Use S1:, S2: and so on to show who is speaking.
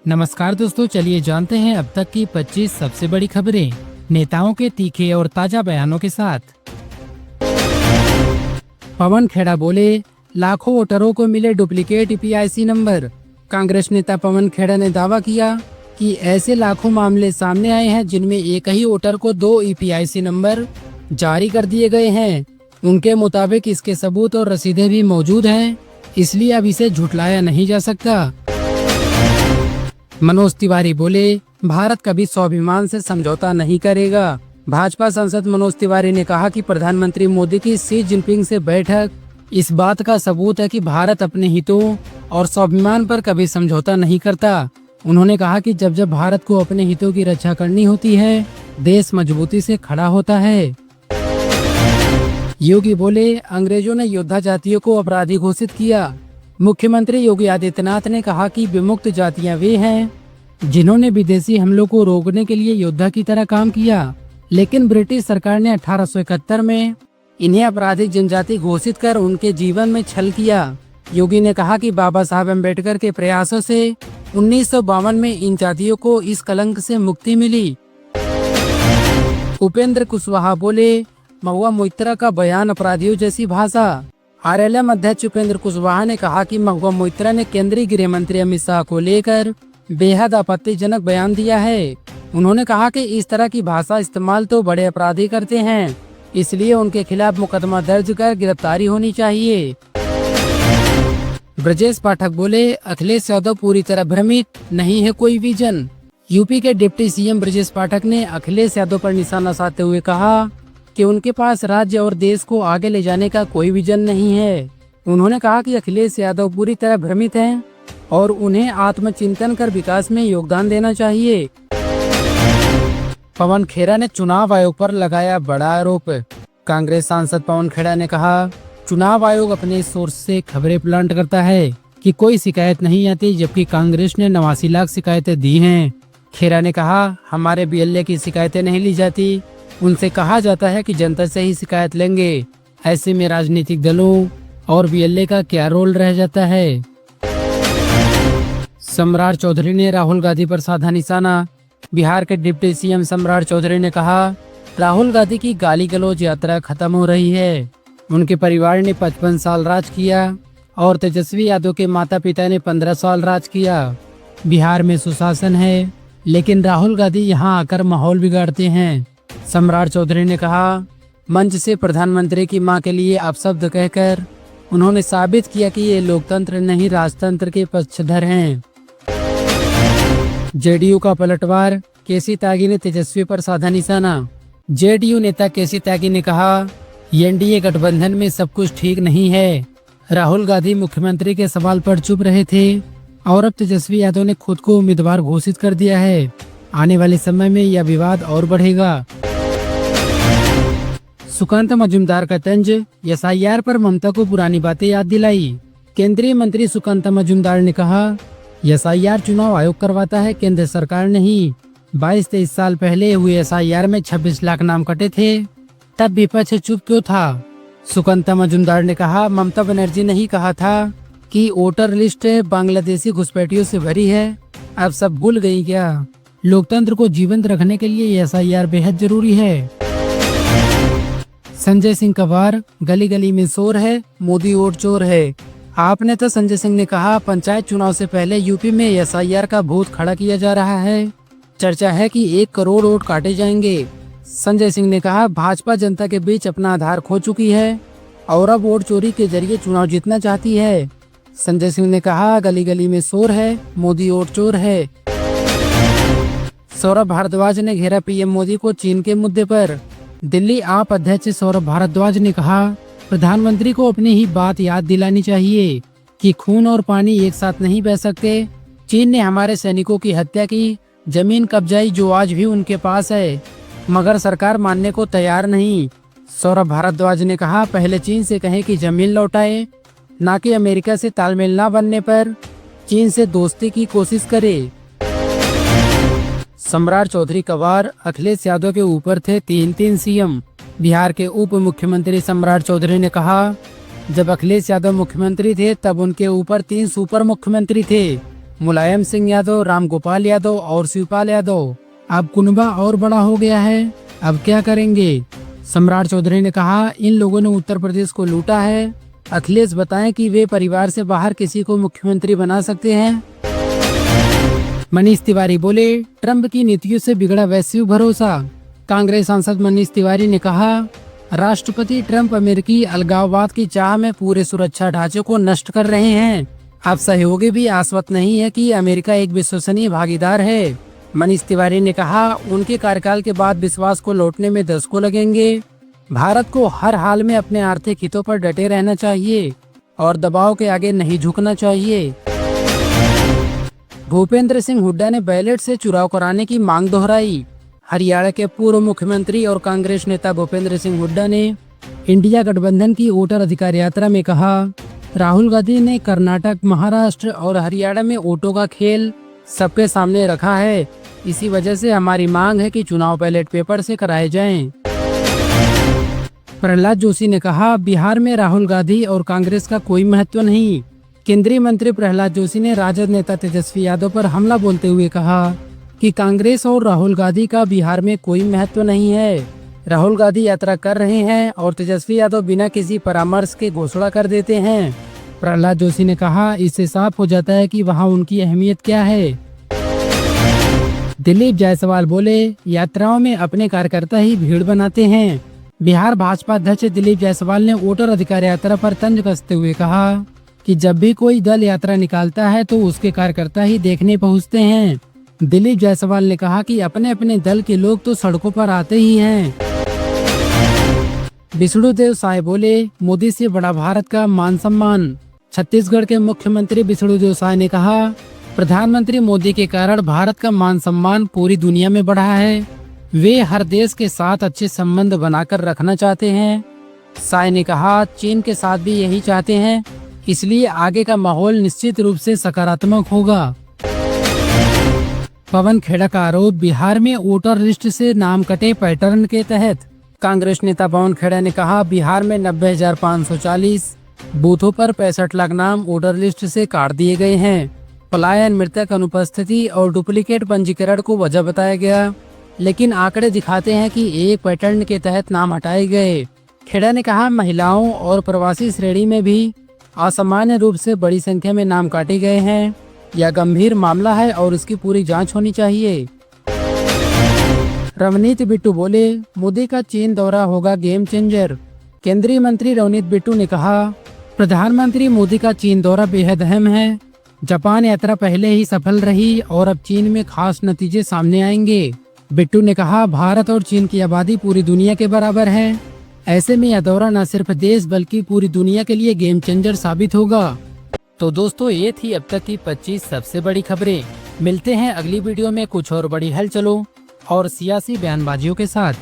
S1: नमस्कार दोस्तों, चलिए जानते हैं अब तक की 25 सबसे बड़ी खबरें नेताओं के तीखे और ताजा बयानों के साथ। पवन खेड़ा बोले, लाखों वोटरों को मिले डुप्लीकेट ईपीआईसी नंबर। कांग्रेस नेता पवन खेड़ा ने दावा किया कि ऐसे लाखों मामले सामने आए हैं जिनमें एक ही वोटर को 2 ईपीआईसी नंबर जारी कर दिए गए हैं। उनके मुताबिक इसके सबूत और रसीदें भी मौजूद हैं, इसलिए अब इसे झुटलाया नहीं जा सकता। मनोज तिवारी बोले, भारत कभी स्वाभिमान से समझौता नहीं करेगा। भाजपा सांसद मनोज तिवारी ने कहा कि प्रधानमंत्री मोदी की शी जिनपिंग से बैठक इस बात का सबूत है कि भारत अपने हितों और स्वाभिमान पर कभी समझौता नहीं करता। उन्होंने कहा कि जब जब भारत को अपने हितों की रक्षा करनी होती है, देश मजबूती से खड़ा होता है। योगी बोले, अंग्रेजों ने योद्धा जातियों को अपराधी घोषित किया। मुख्यमंत्री योगी आदित्यनाथ ने कहा कि विमुक्त जातियां वे हैं जिन्होंने विदेशी हमलों को रोकने के लिए योद्धा की तरह काम किया, लेकिन ब्रिटिश सरकार ने 1871 में इन्हें आपराधिक जनजाति घोषित कर उनके जीवन में छल किया। योगी ने कहा कि बाबा साहब अम्बेडकर के प्रयासों से 1952 में इन जातियों को इस कलंक से मुक्ति मिली। उपेंद्र कुशवाहा बोले, महुआ मोइत्रा का बयान अपराधियों जैसी भाषा। आरएलएम अध्यक्ष उपेंद्र कुशवाहा ने कहा कि महुआ मोइत्रा ने केंद्रीय गृह मंत्री अमित शाह को लेकर बेहद आपत्तिजनक बयान दिया है। उन्होंने कहा कि इस तरह की भाषा इस्तेमाल तो बड़े अपराधी करते हैं, इसलिए उनके खिलाफ मुकदमा दर्ज कर गिरफ्तारी होनी चाहिए। ब्रजेश पाठक बोले, अखिलेश यादव पूरी तरह भ्रमित, नहीं है कोई विजन। यूपी के डिप्टी सीएम ब्रजेश पाठक ने अखिलेश यादव पर निशाना साधते हुए कहा कि उनके पास राज्य और देश को आगे ले जाने का कोई विजन नहीं है। उन्होंने कहा कि अखिलेश यादव पूरी तरह भ्रमित हैं और उन्हें आत्मचिंतन कर विकास में योगदान देना चाहिए। पवन खेड़ा ने चुनाव आयोग पर लगाया बड़ा आरोप। कांग्रेस सांसद पवन खेड़ा ने कहा, चुनाव आयोग अपने सोर्स से खबरें प्लांट करता है कि कोई शिकायत नहीं आती, जबकि कांग्रेस ने 89 लाख शिकायतें दी हैं। खेड़ा ने कहा, हमारे बीएलए की शिकायतें नहीं ली जाती, उनसे कहा जाता है कि जनता से ही शिकायत लेंगे। ऐसे में राजनीतिक दलों और बीएलए का क्या रोल रह जाता है। सम्राट चौधरी ने राहुल गांधी पर साधा निशाना। बिहार के डिप्टी सीएम सम्राट चौधरी ने कहा, राहुल गांधी की गाली गलौज यात्रा खत्म हो रही है। उनके परिवार ने 55 साल राज किया और तेजस्वी यादव के माता पिता ने 15 साल राज किया। बिहार में सुशासन है, लेकिन राहुल गांधी यहाँ आकर माहौल बिगाड़ते हैं। सम्राट चौधरी ने कहा, मंच से प्रधानमंत्री की मां के लिए अपशब्द कहकर उन्होंने साबित किया कि ये लोकतंत्र नहीं राजतंत्र के पक्षधर हैं। जेडीयू का पलटवार, केसी त्यागी ने तेजस्वी पर साधा निशाना। जेडीयू नेता केसी त्यागी ने कहा, एनडीए गठबंधन में सब कुछ ठीक नहीं है। राहुल गांधी मुख्यमंत्री के सवाल पर चुप रहे थे और अब तेजस्वी यादव ने खुद को उम्मीदवार घोषित कर दिया है। आने वाले समय में यह विवाद और बढ़ेगा। सुकांत मजूमदार का तंज, एसआईआर पर ममता को पुरानी बातें याद दिलाई। केंद्रीय मंत्री सुकांत मजूमदार ने कहा, एसआईआर चुनाव आयोग करवाता है, केंद्र सरकार नहीं। 22-23 साल पहले हुए एसआईआर में 26 लाख नाम कटे थे, तब विपक्ष चुप क्यों था। सुकांत मजूमदार ने कहा, ममता बनर्जी ने ही कहा था कि वोटर लिस्ट बांग्लादेशी घुसपैठियों से भरी है, अब सब भूल गई क्या। लोकतंत्र को जीवंत रखने के लिए एसआईआर बेहद जरूरी है। संजय सिंह का वार, गली गली में शोर है, मोदी वोट चोर है। आप नेता संजय सिंह ने कहा, पंचायत चुनाव से पहले यूपी में एसआईआर का भूत खड़ा किया जा रहा है। चर्चा है कि 1 करोड़ वोट काटे जाएंगे। संजय सिंह ने कहा, भाजपा जनता के बीच अपना आधार खो चुकी है और अब वोट चोरी के जरिए चुनाव जीतना चाहती है। संजय सिंह ने कहा, गली गली में शोर है, मोदी वोट चोर है। सौरभ भारद्वाज ने घेरा पीएम मोदी को चीन के मुद्दे पर। दिल्ली आप अध्यक्ष सौरभ भारद्वाज ने कहा, प्रधानमंत्री को अपनी ही बात याद दिलानी चाहिए कि खून और पानी एक साथ नहीं बह सकते। चीन ने हमारे सैनिकों की हत्या की, जमीन कब्जाई जो आज भी उनके पास है, मगर सरकार मानने को तैयार नहीं। सौरभ भारद्वाज ने कहा, पहले चीन से कहें कि जमीन लौटाए, ना कि अमेरिका से तालमेल ना बनने पर चीन से दोस्ती की कोशिश करे। सम्राट चौधरी का वार, अखिलेश यादव के ऊपर थे 3 सीएम। बिहार के उप मुख्यमंत्री सम्राट चौधरी ने कहा, जब अखिलेश यादव मुख्यमंत्री थे तब उनके ऊपर 3 सुपर मुख्यमंत्री थे। मुलायम सिंह यादव, रामगोपाल यादव और शिवपाल यादव। अब कुनबा और बड़ा हो गया है, अब क्या करेंगे? सम्राट चौधरी ने कहा, इन लोगों ने उत्तर प्रदेश को लूटा है। अखिलेश बताएं कि वे परिवार से बाहर किसी को मुख्यमंत्री बना सकते हैं। मनीष तिवारी बोले, ट्रंप की नीतियों से बिगड़ा वैश्विक भरोसा। कांग्रेस सांसद मनीष तिवारी ने कहा, राष्ट्रपति ट्रंप अमेरिकी अलगाववाद की चाह में पूरे सुरक्षा ढांचे को नष्ट कर रहे हैं। अब सहयोगी भी आश्वस्त नहीं है कि अमेरिका एक विश्वसनीय भागीदार है। मनीष तिवारी ने कहा, उनके कार्यकाल के बाद विश्वास को लौटने में दशकों लगेंगे। भारत को हर हाल में अपने आर्थिक हितों पर डटे रहना चाहिए और दबाव के आगे नहीं झुकना चाहिए। भूपेंद्र सिंह हुड्डा ने बैलेट से चुनाव कराने की मांग दोहराई। हरियाणा के पूर्व मुख्यमंत्री और कांग्रेस नेता भूपेंद्र सिंह हुड्डा ने इंडिया गठबंधन की वोटर अधिकार यात्रा में कहा, राहुल गांधी ने कर्नाटक, महाराष्ट्र और हरियाणा में वोटों का खेल सबके सामने रखा है। इसी वजह से हमारी मांग है कि चुनाव बैलेट पेपर से कराए जाएं। प्रहलाद जोशी ने कहा, बिहार में राहुल गांधी और कांग्रेस का कोई महत्व नहीं। केंद्रीय मंत्री प्रहलाद जोशी ने राजद नेता तेजस्वी यादव पर हमला बोलते हुए कहा कि कांग्रेस और राहुल गांधी का बिहार में कोई महत्व नहीं है। राहुल गांधी यात्रा कर रहे हैं और तेजस्वी यादव बिना किसी परामर्श के घोषणा कर देते हैं। प्रहलाद जोशी ने कहा, इससे साफ हो जाता है कि वहां उनकी अहमियत क्या है। दिलीप जायसवाल बोले, यात्राओं में अपने कार्यकर्ता ही भीड़ बनाते हैं। बिहार भाजपा अध्यक्ष दिलीप जायसवाल ने वोटर अधिकार यात्रा पर तंज कसते हुए कहा कि जब भी कोई दल यात्रा निकालता है तो उसके कार्यकर्ता ही देखने पहुंचते हैं। दिलीप जायसवाल ने कहा कि अपने अपने दल के लोग तो सड़कों पर आते ही हैं। विष्णुदेव साय बोले, मोदी से बड़ा भारत का मान सम्मान। छत्तीसगढ़ के मुख्यमंत्री विष्णुदेव साय ने कहा, प्रधानमंत्री मोदी के कारण भारत का मान सम्मान पूरी दुनिया में बढ़ा है। वे हर देश के साथ अच्छे संबंध बनाकर रखना चाहते हैं। साय ने कहा, चीन के साथ भी यही चाहते हैं, इसलिए आगे का माहौल निश्चित रूप से सकारात्मक होगा। पवन खेड़ा का आरोप, बिहार में वोटर लिस्ट से नाम कटे पैटर्न के तहत। कांग्रेस नेता पवन खेड़ा ने कहा, बिहार में 90,540 बूथों पर 65 लाख नाम वोटर लिस्ट से काट दिए गए हैं। पलायन, मृतक, अनुपस्थिति और डुप्लीकेट पंजीकरण को वजह बताया गया, लेकिन आंकड़े दिखाते हैं कि एक पैटर्न के तहत नाम हटाए गए। खेड़ा ने कहा, महिलाओं और प्रवासी श्रेणी में भी असामान्य रूप से बड़ी संख्या में नाम काटे गए हैं। यह गंभीर मामला है और इसकी पूरी जांच होनी चाहिए। रवनीत बिट्टू बोले, मोदी का चीन दौरा होगा गेम चेंजर। केंद्रीय मंत्री रवनीत बिट्टू ने कहा, प्रधानमंत्री मोदी का चीन दौरा बेहद अहम है। जापान यात्रा पहले ही सफल रही और अब चीन में खास नतीजे सामने आएंगे। बिट्टू ने कहा, भारत और चीन की आबादी पूरी दुनिया के बराबर है। ऐसे में यह दौरा न सिर्फ देश बल्कि पूरी दुनिया के लिए गेम चेंजर साबित होगा। तो दोस्तों, ये थी अब तक की 25 सबसे बड़ी खबरें। मिलते हैं अगली वीडियो में कुछ और बड़ी हलचलों और सियासी बयानबाजियों के साथ।